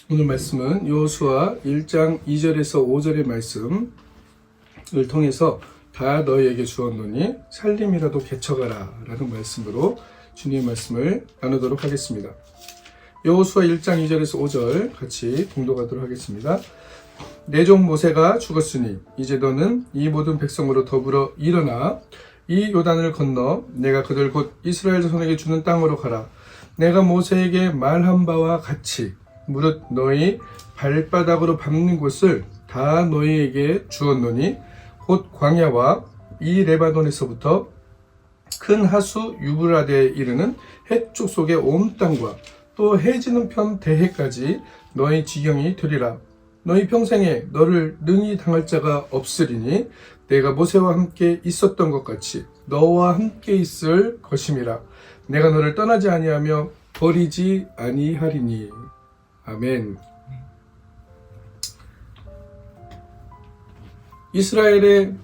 오늘 말씀은 여호수아 1장 2절에서 5절의 말씀을 통해서 다 너희에게 주었노니 살림이라도 개척하라 라는 말씀으로 주님의 말씀을 나누도록 하겠습니다. 여호수아 1장 2절에서 5절 같이 봉독하도록 하겠습니다. 내 종 모세가 죽었으니 이제 너는 이 모든 백성으로 더불어 일어나 이 요단을 건너 내가 그들 곧 이스라엘 자손에게 주는 땅으로 가라. 내가 모세에게 말한 바와 같이 무릇 너희 발바닥으로 밟는 곳을 다 너희에게 주었노니 곧 광야와 이 레바논에서부터 큰 하수 유브라데에 이르는 해쪽 속의 온 땅과 또 해지는 편 대해까지 너희 지경이 되리라. 너희 평생에 너를 능히 당할 자가 없으리니 내가 모세와 함께 있었던 것 같이 너와 함께 있을 것임이라. 내가 너를 떠나지 아니하며 버리지 아니하리니. 아멘. 이스라엘의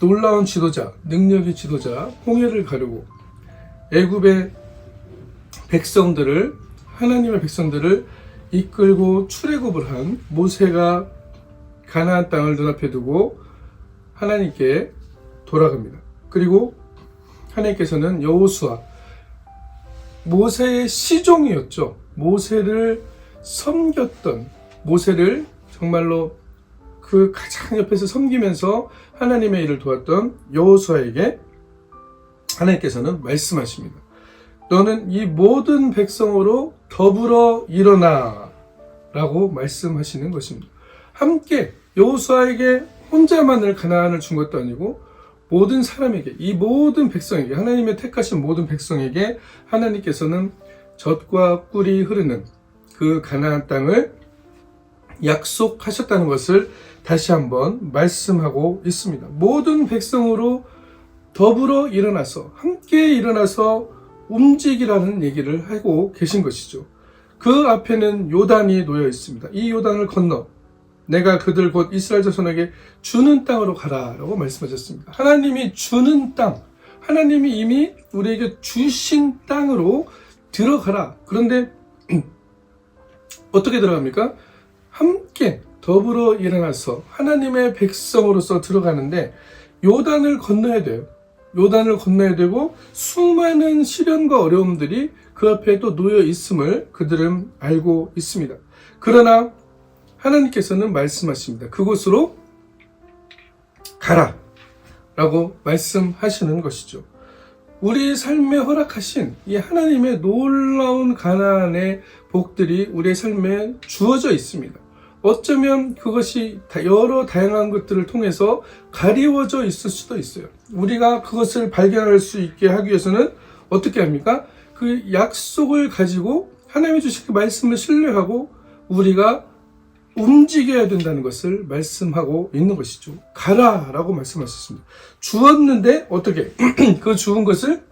놀라운 지도자, 능력의 지도자 홍해를 가르고 애굽의 백성들을, 하나님의 백성들을 이끌고 출애굽을 한 모세가 가나안 땅을 눈앞에 두고 하나님께 돌아갑니다. 그리고 하나님께서는 여호수아, 모세의 시종이었죠. 모세를 섬겼던, 모세를 정말로 그 가장 옆에서 섬기면서 하나님의 일을 도왔던 여호수아에게 하나님께서는 말씀하십니다. 너는 이 모든 백성으로 더불어 일어나 라고 말씀하시는 것입니다. 함께 여호수아에게 혼자만을 가나안을 준 것도 아니고 모든 사람에게, 이 모든 백성에게, 하나님의 택하신 모든 백성에게 하나님께서는 젖과 꿀이 흐르는 그 가나안 땅을 약속하셨다는 것을 다시 한번 말씀하고 있습니다. 모든 백성으로 더불어 일어나서, 함께 일어나서 움직이라는 얘기를 하고 계신 것이죠. 그 앞에는 요단이 놓여 있습니다. 이 요단을 건너 내가 그들 곧 이스라엘 자손에게 주는 땅으로 가라 라고 말씀하셨습니다. 하나님이 주는 땅, 하나님이 이미 우리에게 주신 땅으로 들어가라. 그런데 어떻게 들어갑니까? 함께 더불어 일어나서 하나님의 백성으로서 들어가는데 요단을 건너야 돼요. 요단을 건너야 되고 수많은 시련과 어려움들이 그 앞에 또 놓여 있음을 그들은 알고 있습니다. 그러나 하나님께서는 말씀하십니다. 그곳으로 가라 라고 말씀하시는 것이죠. 우리 삶에 허락하신 이 하나님의 놀라운 가나안의 복들이 우리의 삶에 주어져 있습니다. 어쩌면 그것이 여러 다양한 것들을 통해서 가리워져 있을 수도 있어요. 우리가 그것을 발견할 수 있게 하기 위해서는 어떻게 합니까? 그 약속을 가지고 하나님이 주신 그 말씀을 신뢰하고 우리가 움직여야 된다는 것을 말씀하고 있는 것이죠. 가라 라고 말씀하셨습니다. 주었는데 어떻게? 그 주은 것을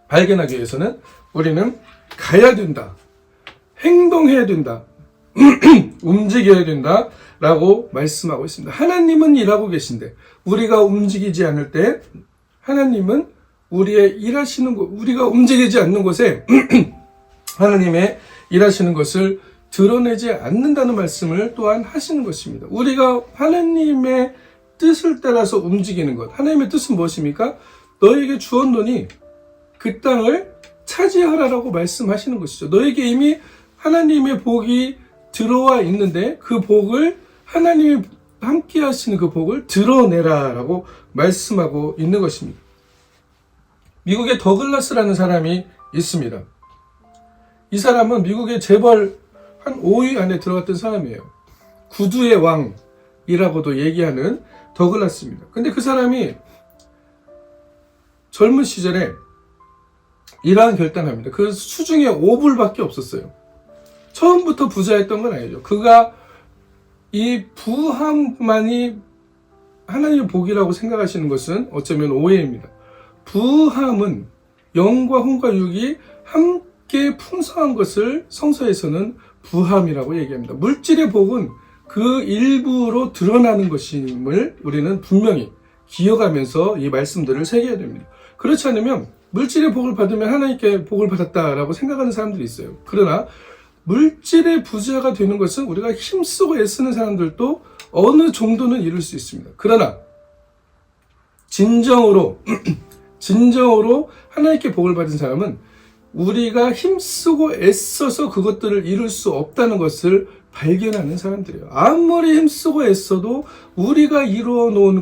발견하기 위해서는 우리는 가야 된다. 행동해야 된다. 움직여야 된다 라고 말씀하고 있습니다. 하나님은 일하고 계신데 우리가 움직이지 않을 때 하나님은 우리의 일하시는 곳, 우리가 움직이지 않는 곳에 하나님의 일하시는 것을 드러내지 않는다는 말씀을 또한 하시는 것입니다. 우리가 하나님의 뜻을 따라서 움직이는 것, 하나님의 뜻은 무엇입니까? 너에게 주었노니 그 땅을 차지하라라고 말씀하시는 것이죠. 너에게 이미 하나님의 복이 들어와 있는데 그 복을, 하나님이 함께 하시는 그 복을 드러내라 라고 말씀하고 있는 것입니다. 미국의 더글라스라는 사람이 있습니다. 이 사람은 미국의 재벌 한 5위 안에 들어갔던 사람이에요. 구두의 왕이라고도 얘기하는 더글라스입니다. 근데 그 사람이 젊은 시절에 이러한 결단합니다. 그 수중에 5불밖에 없었어요. 처음부터 부자였던 건 아니죠. 그가 이 부함만이 하나님의 복이라고 생각하시는 것은 어쩌면 오해입니다. 부함은 영과 혼과 육이 함께 풍성한 것을 성서에서는 부함이라고 얘기합니다. 물질의 복은 그 일부로 드러나는 것임을 우리는 분명히 기억하면서 이 말씀들을 새겨야 됩니다. 그렇지 않으면 물질의 복을 받으면 하나님께 복을 받았다라고 생각하는 사람들이 있어요. 그러나 물질의 부자가 되는 것은 우리가 힘쓰고 애쓰는 사람들도 어느 정도는 이룰 수 있습니다. 그러나 진정으로 하나님께 복을 받은 사람은 우리가 힘쓰고 애써서 그것들을 이룰 수 없다는 것을 발견하는 사람들이에요. 아무리 힘쓰고 애써도 우리가 이루어놓은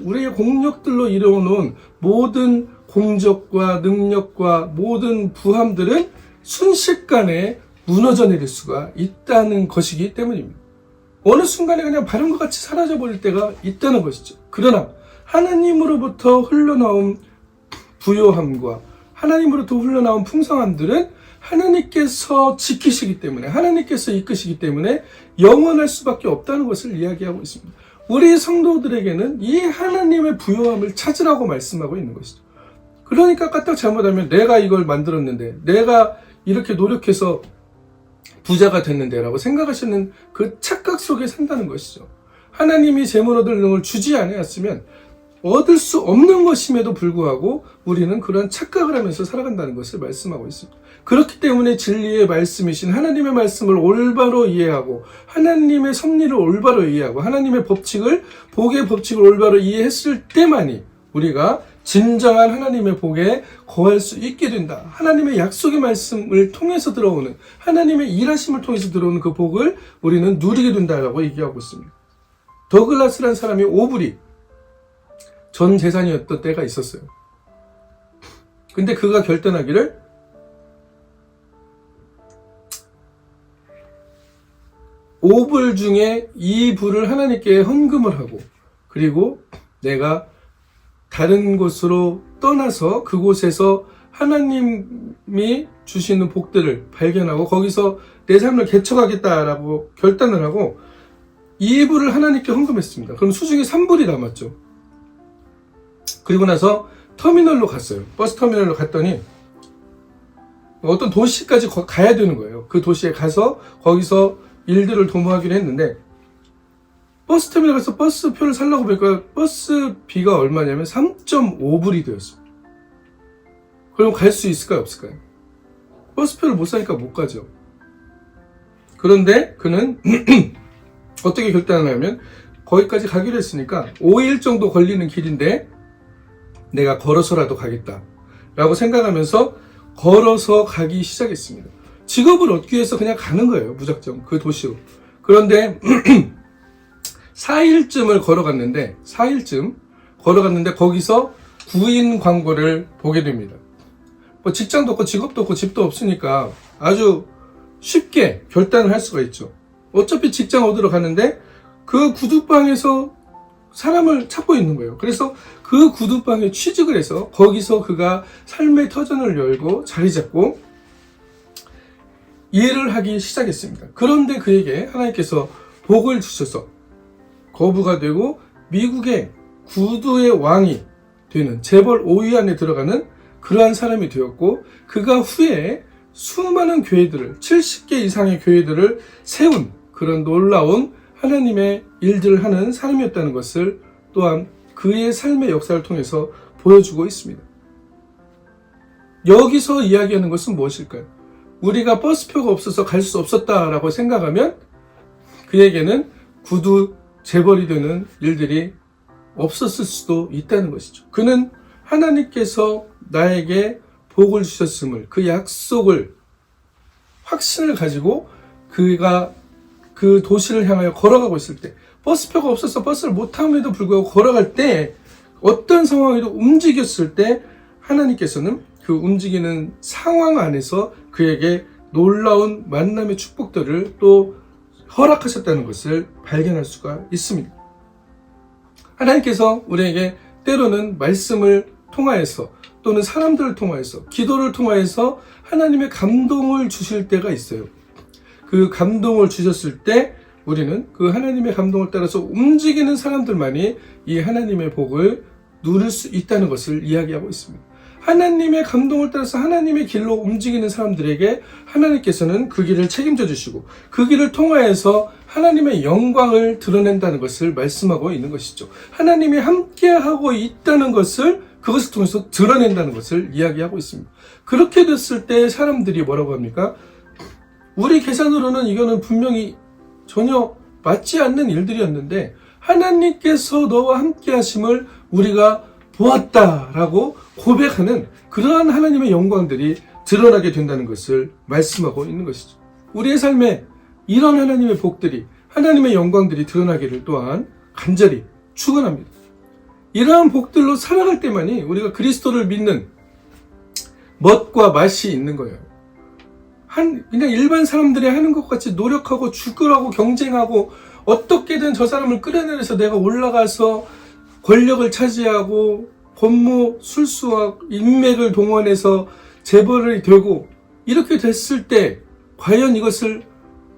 우리의 공력들로 이루어놓은 모든 공적과 능력과 모든 부함들은 순식간에 무너져 내릴 수가 있다는 것이기 때문입니다. 어느 순간에 그냥 바람과 같이 사라져버릴 때가 있다는 것이죠. 그러나 하나님으로부터 흘러나온 부요함과 하나님으로부터 흘러나온 풍성함들은 하나님께서 지키시기 때문에, 하나님께서 이끄시기 때문에 영원할 수밖에 없다는 것을 이야기하고 있습니다. 우리 성도들에게는 이 하나님의 부요함을 찾으라고 말씀하고 있는 것이죠. 그러니까 까딱 잘못하면 내가 이걸 만들었는데, 내가 이렇게 노력해서 부자가 됐는데 라고 생각하시는 그 착각 속에 산다는 것이죠. 하나님이 재물 얻을 능을 주지 않았으면 얻을 수 없는 것임에도 불구하고 우리는 그런 착각을 하면서 살아간다는 것을 말씀하고 있습니다. 그렇기 때문에 진리의 말씀이신 하나님의 말씀을 올바로 이해하고 하나님의 섭리를 올바로 이해하고 하나님의 법칙을, 복의 법칙을 올바로 이해했을 때만이 우리가 진정한 하나님의 복에 거할 수 있게 된다. 하나님의 약속의 말씀을 통해서 들어오는, 하나님의 일하심을 통해서 들어오는 그 복을 우리는 누리게 된다라고 얘기하고 있습니다. 더글라스라는 사람이 오브리, 전 재산이었던 때가 있었어요. 근데 그가 결단하기를 오불 중에 2불을 하나님께 헌금을 하고, 그리고 내가 다른 곳으로 떠나서 그곳에서 하나님이 주시는 복들을 발견하고 거기서 내 삶을 개척하겠다라고 결단을 하고 2불을 하나님께 헌금했습니다. 그럼 수중에 3불이 남았죠. 그리고 나서 터미널로 갔어요. 버스 터미널로 갔더니 어떤 도시까지 가야 되는 거예요. 그 도시에 가서 거기서 일들을 도모하기로 했는데 버스 터미널 가서 버스표를 살려고 보니까 버스비가 얼마냐면 3.5불이 되었습니다. 그럼 갈 수 있을까요? 없을까요? 버스표를 못 사니까 못 가죠. 그런데 그는 어떻게 결단을 하면 거기까지 가기로 했으니까 5일 정도 걸리는 길인데 내가 걸어서라도 가겠다 라고 생각하면서 걸어서 가기 시작했습니다. 직업을 얻기 위해서 그냥 가는 거예요. 무작정 그 도시로. 그런데 4일쯤을 걸어갔는데 거기서 구인 광고를 보게 됩니다. 뭐 직장도 없고 직업도 없고 집도 없으니까 아주 쉽게 결단을 할 수가 있죠. 어차피 직장 얻으러 가는데 그 구두방에서 사람을 찾고 있는 거예요. 그래서 그 구두방에 취직을 해서 거기서 그가 삶의 터전을 열고 자리 잡고 일을 하기 시작했습니다. 그런데 그에게 하나님께서 복을 주셔서 거부가 되고 미국의 구두의 왕이 되는 재벌 5위 안에 들어가는 그러한 사람이 되었고, 그가 후에 수많은 교회들을, 70개 이상의 교회들을 세운 그런 놀라운 하나님의 일들을 하는 사람이었다는 것을 또한 그의 삶의 역사를 통해서 보여주고 있습니다. 여기서 이야기하는 것은 무엇일까요? 우리가 버스표가 없어서 갈 수 없었다라고 생각하면 그에게는 구두 재벌이 되는 일들이 없었을 수도 있다는 것이죠. 그는 하나님께서 나에게 복을 주셨음을, 그 약속을, 확신을 가지고 그가 그 도시를 향하여 걸어가고 있을 때, 버스표가 없어서 버스를 못 탐에도 불구하고 걸어갈 때, 어떤 상황에도 움직였을 때 하나님께서는 그 움직이는 상황 안에서 그에게 놀라운 만남의 축복들을 또 허락하셨다는 것을 발견할 수가 있습니다. 하나님께서 우리에게 때로는 말씀을 통하여서 또는 사람들을 통하여서 기도를 통하여서 하나님의 감동을 주실 때가 있어요. 그 감동을 주셨을 때 우리는 그 하나님의 감동을 따라서 움직이는 사람들만이 이 하나님의 복을 누릴 수 있다는 것을 이야기하고 있습니다. 하나님의 감동을 따라서 하나님의 길로 움직이는 사람들에게 하나님께서는 그 길을 책임져 주시고 그 길을 통하여서 하나님의 영광을 드러낸다는 것을 말씀하고 있는 것이죠. 하나님이 함께하고 있다는 것을 그것을 통해서 드러낸다는 것을 이야기하고 있습니다. 그렇게 됐을 때 사람들이 뭐라고 합니까? 우리 계산으로는 이거는 분명히 전혀 맞지 않는 일들이었는데 하나님께서 너와 함께 하심을 우리가 보았다라고 고백하는 그러한 하나님의 영광들이 드러나게 된다는 것을 말씀하고 있는 것이죠. 우리의 삶에 이런 하나님의 복들이, 하나님의 영광들이 드러나기를 또한 간절히 축원합니다. 이러한 복들로 살아갈 때만이 우리가 그리스도를 믿는 멋과 맛이 있는 거예요. 그냥 일반 사람들이 하는 것 같이 노력하고 죽으라고 경쟁하고 어떻게든 저 사람을 끌어내려서 내가 올라가서 권력을 차지하고 권무, 술수와 인맥을 동원해서 재벌이 되고 이렇게 됐을 때 과연 이것을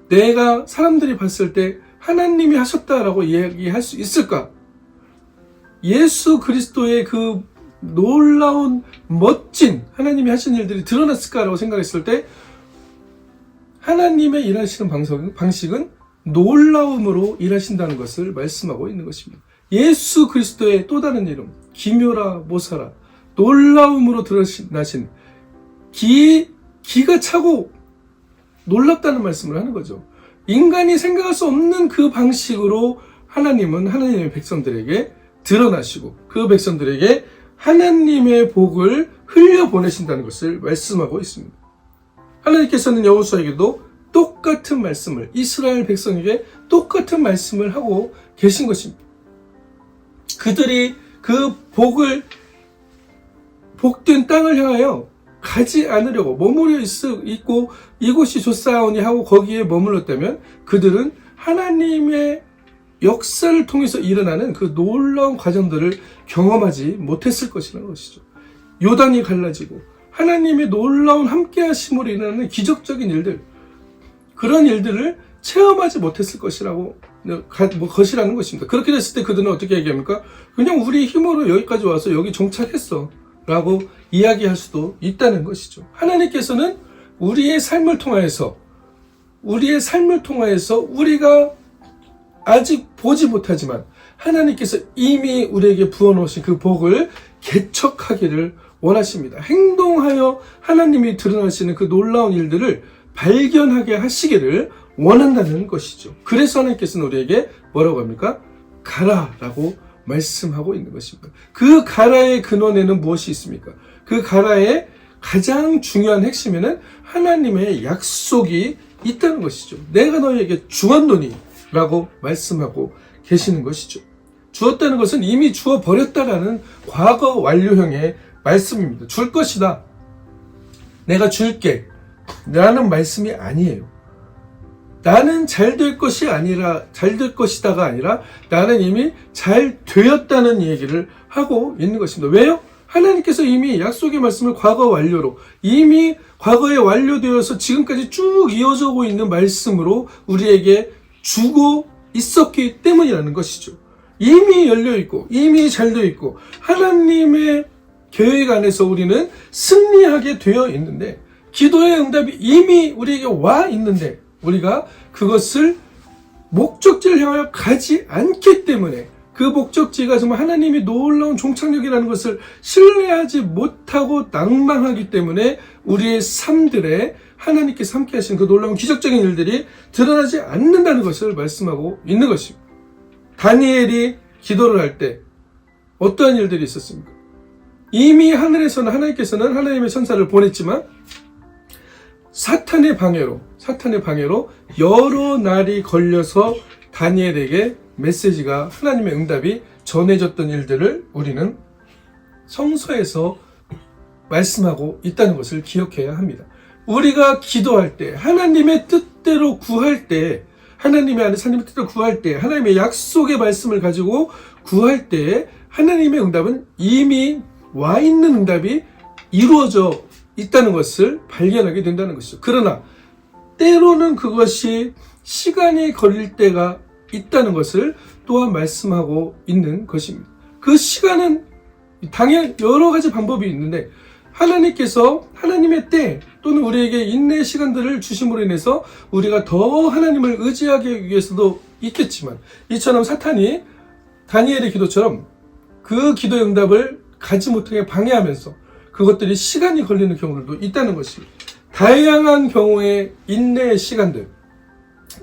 내가 사람들이 봤을 때 하나님이 하셨다라고 이야기할 수 있을까? 예수 그리스도의 그 놀라운 멋진 하나님이 하신 일들이 드러났을까라고 생각했을 때 하나님의 일하시는 방식은 놀라움으로 일하신다는 것을 말씀하고 있는 것입니다. 예수 그리스도의 또 다른 이름 기묘라 모사라 놀라움으로 드러나신 기가 차고 놀랍다는 말씀을 하는 거죠. 인간이 생각할 수 없는 그 방식으로 하나님은 하나님의 백성들에게 드러나시고 그 백성들에게 하나님의 복을 흘려보내신다는 것을 말씀하고 있습니다. 하나님께서는 여호수아에게도 똑같은 말씀을 이스라엘 백성에게 똑같은 말씀을 하고 계신 것입니다. 그들이 그 복된 땅을 향하여 가지 않으려고 머무르 있고 이곳이 좋사오니 하고 거기에 머물렀다면 그들은 하나님의 역사를 통해서 일어나는 그 놀라운 과정들을 경험하지 못했을 것이라는 것이죠. 요단이 갈라지고 하나님의 놀라운 함께하심으로 일어나는 기적적인 일들, 그런 일들을 체험하지 못했을 것이라는 것입니다. 그렇게 됐을 때 그들은 어떻게 얘기합니까? 그냥 우리 힘으로 여기까지 와서 여기 정착했어 라고 이야기할 수도 있다는 것이죠. 하나님께서는 우리의 삶을 통하여서 우리가 아직 보지 못하지만 하나님께서 이미 우리에게 부어놓으신 그 복을 개척하기를 원하십니다. 행동하여 하나님이 드러나시는 그 놀라운 일들을 발견하게 하시기를 원한다는 것이죠. 그래서 하나님께서는 우리에게 뭐라고 합니까? 가라라고 말씀하고 있는 것입니다. 그 가라의 근원에는 무엇이 있습니까? 그 가라의 가장 중요한 핵심에는 하나님의 약속이 있다는 것이죠. 내가 너희에게 주었노니 라고 말씀하고 계시는 것이죠. 주었다는 것은 이미 주어버렸다라는 과거 완료형의 말씀입니다. 줄 것이다. 내가 줄게. 라는 말씀이 아니에요. 나는 잘 될 것이다가 아니라 나는 이미 잘 되었다는 얘기를 하고 있는 것입니다. 왜요? 하나님께서 이미 약속의 말씀을 과거 완료로 이미 과거에 완료되어서 지금까지 쭉 이어져 오고 있는 말씀으로 우리에게 주고 있었기 때문이라는 것이죠. 이미 열려있고 이미 잘 되어 있고 하나님의 계획 안에서 우리는 승리하게 되어 있는데 기도의 응답이 이미 우리에게 와 있는데 우리가 그것을 목적지를 향하여 가지 않기 때문에 그 목적지가 정말 하나님이 놀라운 종착역이라는 것을 신뢰하지 못하고 낭망하기 때문에 우리의 삶들에 하나님께서 함께 하신 그 놀라운 기적적인 일들이 드러나지 않는다는 것을 말씀하고 있는 것입니다. 다니엘이 기도를 할 때 어떠한 일들이 있었습니까? 이미 하늘에서는 하나님께서는 하나님의 천사를 보냈지만 사탄의 방해로 여러 날이 걸려서 다니엘에게 메시지가 하나님의 응답이 전해졌던 일들을 우리는 성서에서 말씀하고 있다는 것을 기억해야 합니다. 우리가 기도할 때 하나님의 뜻대로 구할 때 하나님의 뜻대로 구할 때 하나님의 약속의 말씀을 가지고 구할 때 하나님의 응답은 이미 와 있는 응답이 이루어져 있다는 것을 발견하게 된다는 것이죠. 그러나 때로는 그것이 시간이 걸릴 때가 있다는 것을 또한 말씀하고 있는 것입니다. 그 시간은 당연 여러 가지 방법이 있는데 하나님께서 하나님의 때 또는 우리에게 인내의 시간들을 주심으로 인해서 우리가 더 하나님을 의지하기 위해서도 있겠지만 이처럼 사탄이 다니엘의 기도처럼 그 기도의 응답을 가지 못하게 방해하면서 그것들이 시간이 걸리는 경우들도 있다는 것입니다. 다양한 경우의 인내의 시간들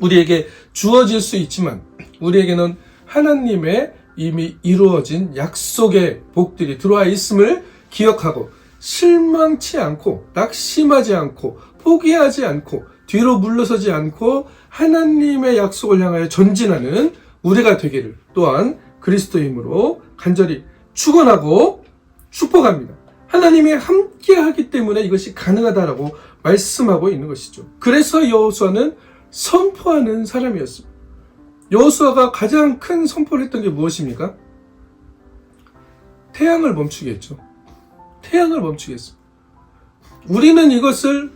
우리에게 주어질 수 있지만 우리에게는 하나님의 이미 이루어진 약속의 복들이 들어와 있음을 기억하고 실망치 않고 낙심하지 않고 포기하지 않고 뒤로 물러서지 않고 하나님의 약속을 향하여 전진하는 우리가 되기를 또한 그리스도의 힘으로 간절히 축원하고 축복합니다. 하나님이 함께하기 때문에 이것이 가능하다라고 말씀하고 있는 것이죠. 그래서 여호수아는 선포하는 사람이었습니다. 여호수아가 가장 큰 선포를 했던 게 무엇입니까? 태양을 멈추게 했죠. 태양을 멈추게 했습니다. 우리는 이것을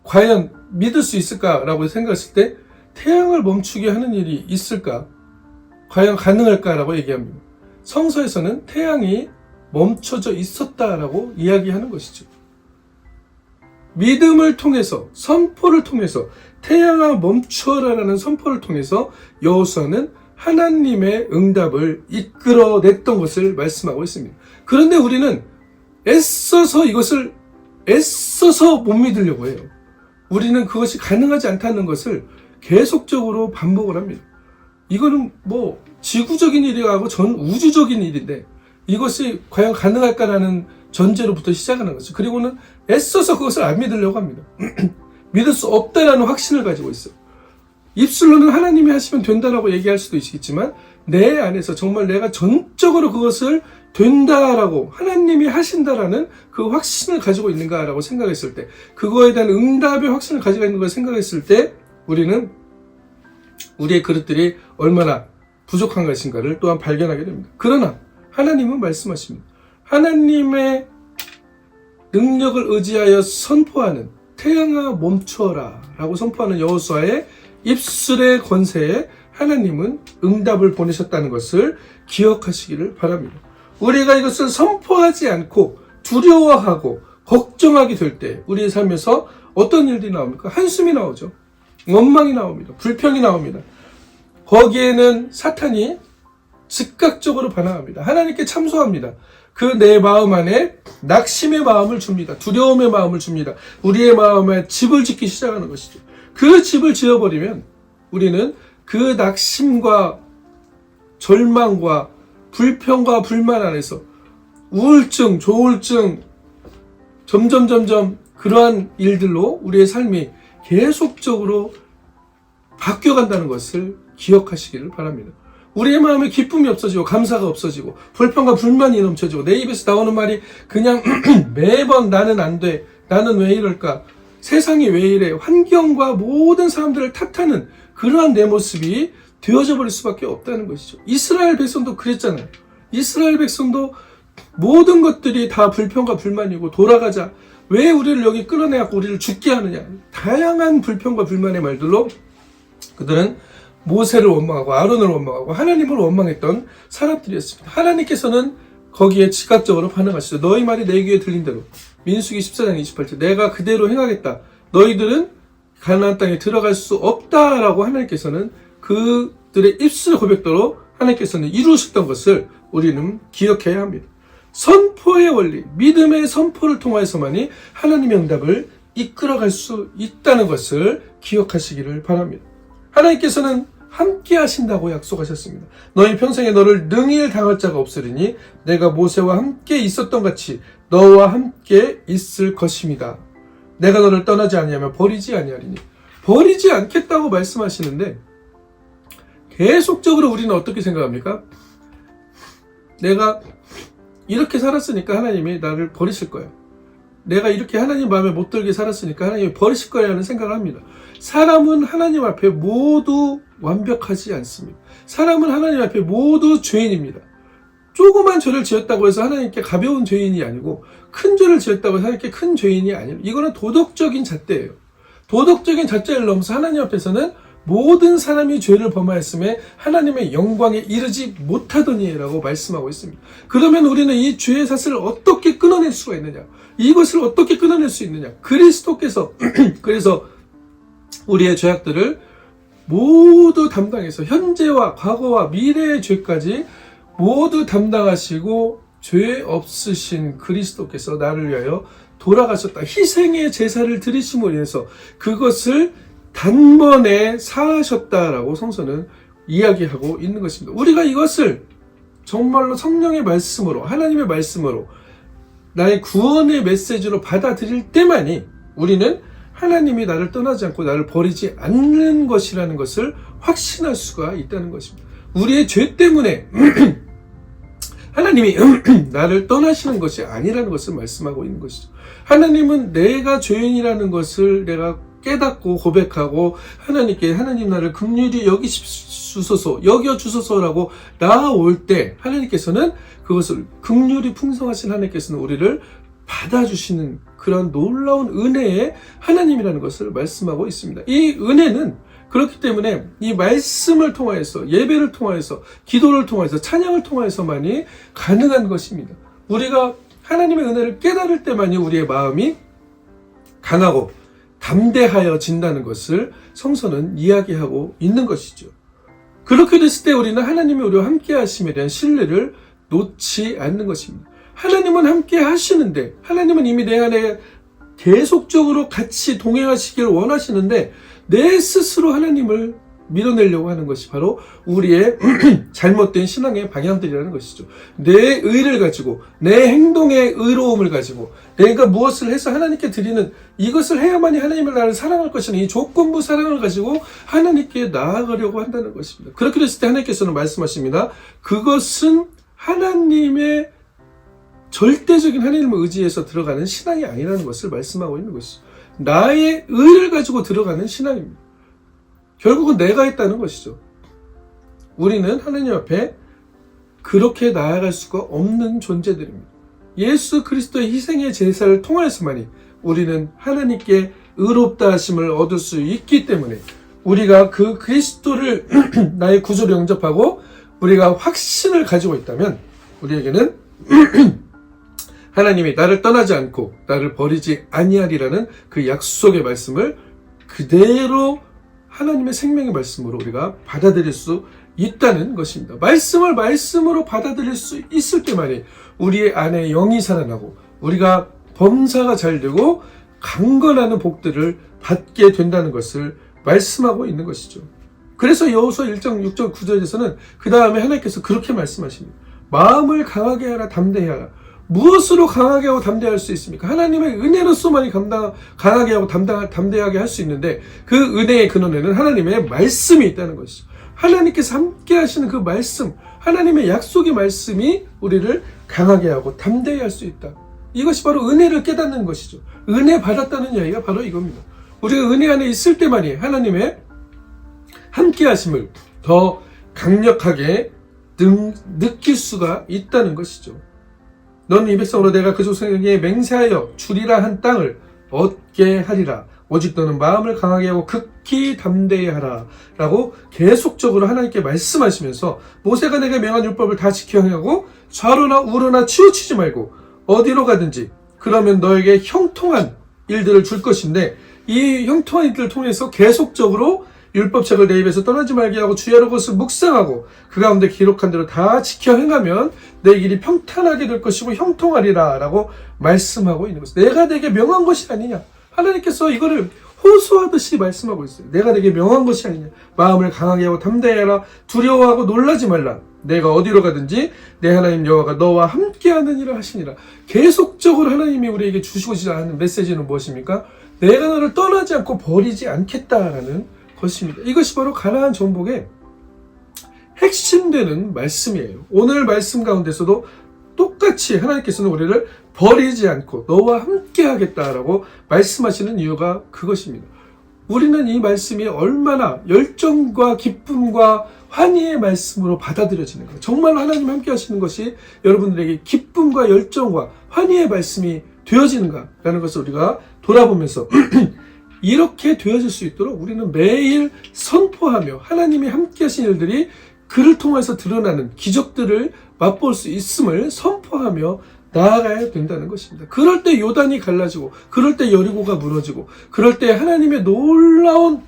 과연 믿을 수 있을까라고 생각했을 때 태양을 멈추게 하는 일이 있을까? 과연 가능할까라고 얘기합니다. 성서에서는 태양이 멈춰져 있었다라고 이야기하는 것이죠. 믿음을 통해서 선포를 통해서 태양아 멈춰라라는 선포를 통해서 여호수아는 하나님의 응답을 이끌어냈던 것을 말씀하고 있습니다. 그런데 우리는 애써서 못 믿으려고 해요. 우리는 그것이 가능하지 않다는 것을 계속적으로 반복을 합니다. 이거는 뭐 지구적인 일이고 전 우주적인 일인데 이것이 과연 가능할까라는 전제로부터 시작하는 거죠. 그리고는 애써서 그것을 안 믿으려고 합니다. 믿을 수 없다라는 확신을 가지고 있어요. 입술로는 하나님이 하시면 된다라고 얘기할 수도 있겠지만 내 안에서 정말 내가 전적으로 그것을 된다라고 하나님이 하신다라는 그 확신을 가지고 있는가라고 생각했을 때 그거에 대한 응답의 확신을 가지고 있는 걸 생각했을 때 우리는 우리의 그릇들이 얼마나 부족한 것인가를 또한 발견하게 됩니다. 그러나 하나님은 말씀하십니다. 하나님의 능력을 의지하여 선포하는 태양아 멈춰라 라고 선포하는 여호수아의 입술의 권세에 하나님은 응답을 보내셨다는 것을 기억하시기를 바랍니다. 우리가 이것을 선포하지 않고 두려워하고 걱정하게 될 때 우리의 삶에서 어떤 일들이 나옵니까? 한숨이 나오죠. 원망이 나옵니다. 불평이 나옵니다. 거기에는 사탄이 즉각적으로 반항합니다. 하나님께 참소합니다. 그 내 마음 안에 낙심의 마음을 줍니다. 두려움의 마음을 줍니다. 우리의 마음에 집을 짓기 시작하는 것이죠. 그 집을 지어버리면 우리는 그 낙심과 절망과 불평과 불만 안에서 우울증, 조울증, 점점 그러한 일들로 우리의 삶이 계속적으로 바뀌어간다는 것을 기억하시기를 바랍니다. 우리의 마음에 기쁨이 없어지고 감사가 없어지고 불평과 불만이 넘쳐지고 내 입에서 나오는 말이 그냥 매번 나는 안 돼, 나는 왜 이럴까, 세상이 왜 이래, 환경과 모든 사람들을 탓하는 그러한 내 모습이 되어져 버릴 수밖에 없다는 것이죠. 이스라엘 백성도 그랬잖아요. 이스라엘 백성도 모든 것들이 다 불평과 불만이고 돌아가자, 왜 우리를 여기 끌어내갖고 우리를 죽게 하느냐, 다양한 불평과 불만의 말들로 그들은 모세를 원망하고 아론을 원망하고 하나님을 원망했던 사람들이었습니다. 하나님께서는 거기에 즉각적으로 반응하시죠. 너희 말이 내 귀에 들린 대로 민수기 14장 28절 내가 그대로 행하겠다. 너희들은 가나안 땅에 들어갈 수 없다라고 하나님께서는 그들의 입술 고백대로 하나님께서는 이루셨던 것을 우리는 기억해야 합니다. 선포의 원리, 믿음의 선포를 통해서만이 하나님의 응답을 이끌어갈 수 있다는 것을 기억하시기를 바랍니다. 하나님께서는 함께 하신다고 약속하셨습니다. 너희 평생에 너를 능히 당할 자가 없으리니 내가 모세와 함께 있었던 같이 너와 함께 있을 것입니다. 내가 너를 떠나지 아니하면 버리지 아니하리니. 버리지 않겠다고 말씀하시는데 계속적으로 우리는 어떻게 생각합니까? 내가 이렇게 살았으니까 하나님이 나를 버리실 거야. 내가 이렇게 하나님 마음에 못 들게 살았으니까 하나님이 버리실 거라는 생각을 합니다. 사람은 하나님 앞에 모두 완벽하지 않습니다. 사람은 하나님 앞에 모두 죄인입니다. 조그만 죄를 지었다고 해서 하나님께 가벼운 죄인이 아니고 큰 죄를 지었다고 해서 하나님께 큰 죄인이 아니에요. 이거는 도덕적인 잣대예요. 도덕적인 잣대를 넘어서 하나님 앞에서는 모든 사람이 죄를 범하였음에 하나님의 영광에 이르지 못하더니라고 말씀하고 있습니다. 그러면 우리는 이 죄의 사슬을 어떻게 끊어낼 수가 있느냐? 이것을 어떻게 끊어낼 수 있느냐? 그리스도께서 그래서 우리의 죄악들을 모두 담당해서 현재와 과거와 미래의 죄까지 모두 담당하시고 죄 없으신 그리스도께서 나를 위하여 돌아가셨다. 희생의 제사를 드리심으로 인해서 그것을 단번에 사하셨다라고 성서는 이야기하고 있는 것입니다. 우리가 이것을 정말로 성령의 말씀으로, 하나님의 말씀으로, 나의 구원의 메시지로 받아들일 때만이 우리는 하나님이 나를 떠나지 않고 나를 버리지 않는 것이라는 것을 확신할 수가 있다는 것입니다. 우리의 죄 때문에 하나님이 나를 떠나시는 것이 아니라는 것을 말씀하고 있는 것이죠. 하나님은 내가 죄인이라는 것을 내가 깨닫고 고백하고 하나님께 하나님 나를 긍휼히 여겨주소서라고 나아올 때 하나님께서는 그것을 긍휼히 풍성하신 하나님께서는 우리를 받아주시는 그런 놀라운 은혜의 하나님이라는 것을 말씀하고 있습니다. 이 은혜는 그렇기 때문에 이 말씀을 통하여서, 예배를 통하여서, 기도를 통하여서, 찬양을 통하여서만이 가능한 것입니다. 우리가 하나님의 은혜를 깨달을 때만이 우리의 마음이 강하고 담대하여진다는 것을 성서는 이야기하고 있는 것이죠. 그렇게 됐을 때 우리는 하나님이 우리와 함께 하심에 대한 신뢰를 놓지 않는 것입니다. 하나님은 함께 하시는데, 하나님은 이미 내 안에 계속적으로 같이 동행하시기를 원하시는데, 내 스스로 하나님을 밀어내려고 하는 것이 바로 우리의 잘못된 신앙의 방향들이라는 것이죠. 내 의를 가지고, 내 행동의 의로움을 가지고, 내가 무엇을 해서 하나님께 드리는 이것을 해야만이 하나님을 나를 사랑할 것이니 이 조건부 사랑을 가지고 하나님께 나아가려고 한다는 것입니다. 그렇게 됐을 때 하나님께서는 말씀하십니다. 그것은 하나님의 절대적인 하나님을 의지해서 들어가는 신앙이 아니라는 것을 말씀하고 있는 것이죠. 나의 의를 가지고 들어가는 신앙입니다. 결국은 내가 했다는 것이죠. 우리는 하나님 앞에 그렇게 나아갈 수가 없는 존재들입니다. 예수 그리스도의 희생의 제사를 통하여서만이 우리는 하나님께 의롭다 하심을 얻을 수 있기 때문에 우리가 그 그리스도를 나의 구주로 영접하고 우리가 확신을 가지고 있다면 우리에게는 하나님이 나를 떠나지 않고 나를 버리지 아니하리라는 그 약속의 말씀을 그대로 하나님의 생명의 말씀으로 우리가 받아들일 수 있다는 것입니다. 말씀을 말씀으로 받아들일 수 있을 때만이 우리의 안에 영이 살아나고 우리가 범사가 잘 되고 강건하는 복들을 받게 된다는 것을 말씀하고 있는 것이죠. 그래서 여호수아 1장 6절 9절에서는 그 다음에 하나님께서 그렇게 말씀하십니다. 마음을 강하게 하라, 담대히 하라. 무엇으로 강하게 하고 담대할 수 있습니까? 하나님의 은혜로서만이 강하게 하고 담대하게 할 수 있는데 그 은혜의 근원에는 하나님의 말씀이 있다는 것이죠. 하나님께서 함께 하시는 그 말씀, 하나님의 약속의 말씀이 우리를 강하게 하고 담대히 할 수 있다. 이것이 바로 은혜를 깨닫는 것이죠. 은혜 받았다는 이야기가 바로 이겁니다. 우리가 은혜 안에 있을 때만이 하나님의 함께 하심을 더 강력하게 느낄 수가 있다는 것이죠. 너는 이 백성으로 내가 그 족속에게 맹세하여 주리라 한 땅을 얻게 하리라. 오직 너는 마음을 강하게 하고 극히 담대히 하라. 라고 계속적으로 하나님께 말씀하시면서 모세가 내게 명한 율법을 다 지켜 행하고 좌로나 우로나 치우치지 말고 어디로 가든지 그러면 너에게 형통한 일들을 줄 것인데 이 형통한 일들을 통해서 계속적으로 율법책을 내 입에서 떠나지 말게 하고 주야로 그것을 묵상하고 그 가운데 기록한 대로 다 지켜 행하면 내 길이 평탄하게 될 것이고 형통하리라 라고 말씀하고 있는 것입니다. 내가 내게 명한 것이 아니냐. 하나님께서 이거를 호소하듯이 말씀하고 있어요. 내가 내게 명한 것이 아니냐. 마음을 강하게 하고 담대해라. 두려워하고 놀라지 말라. 내가 어디로 가든지 내 하나님 여호와가 너와 함께하느니라 하시니라. 계속적으로 하나님이 우리에게 주시고자 하는 메시지는 무엇입니까? 내가 너를 떠나지 않고 버리지 않겠다라는 것입니다. 이것이 바로 가나안 정복의 핵심되는 말씀이에요. 오늘 말씀 가운데서도 똑같이 하나님께서는 우리를 버리지 않고 너와 함께 하겠다라고 말씀하시는 이유가 그것입니다. 우리는 이 말씀이 얼마나 열정과 기쁨과 환희의 말씀으로 받아들여지는가. 정말 하나님 함께 하시는 것이 여러분들에게 기쁨과 열정과 환희의 말씀이 되어지는가라는 것을 우리가 돌아보면서 이렇게 되어질 수 있도록 우리는 매일 선포하며 하나님이 함께 하신 일들이 그를 통해서 드러나는 기적들을 맛볼 수 있음을 선포하며 나아가야 된다는 것입니다. 그럴 때 요단이 갈라지고 그럴 때 여리고가 무너지고 그럴 때 하나님의 놀라운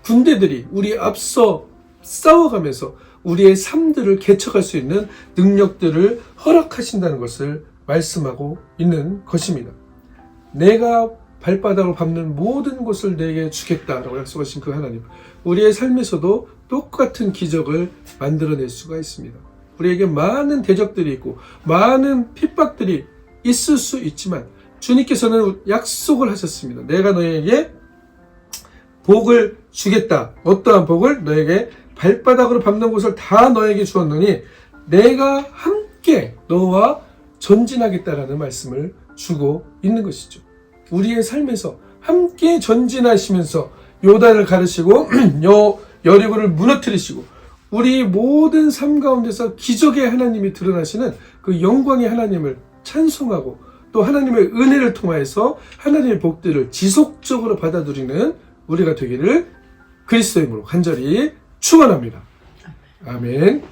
군대들이 우리 앞서 싸워가면서 우리의 삶들을 개척할 수 있는 능력들을 허락하신다는 것을 말씀하고 있는 것입니다. 내가 발바닥을 밟는 모든 곳을 내게 주겠다라고 약속하신 그 하나님, 우리의 삶에서도 똑같은 기적을 만들어낼 수가 있습니다. 우리에게 많은 대적들이 있고 많은 핍박들이 있을 수 있지만 주님께서는 약속을 하셨습니다. 내가 너에게 복을 주겠다. 어떠한 복을? 너에게 발바닥으로 밟는 곳을 다 너에게 주었노니 내가 함께 너와 전진하겠다라는 말씀을 주고 있는 것이죠. 우리의 삶에서 함께 전진하시면서 요단을 가르시고 여리고를 무너뜨리시고 우리 모든 삶 가운데서 기적의 하나님이 드러나시는 그 영광의 하나님을 찬송하고 또 하나님의 은혜를 통하여서 하나님의 복들을 지속적으로 받아들이는 우리가 되기를 그리스도의 이름으로 간절히 축원합니다. 아멘.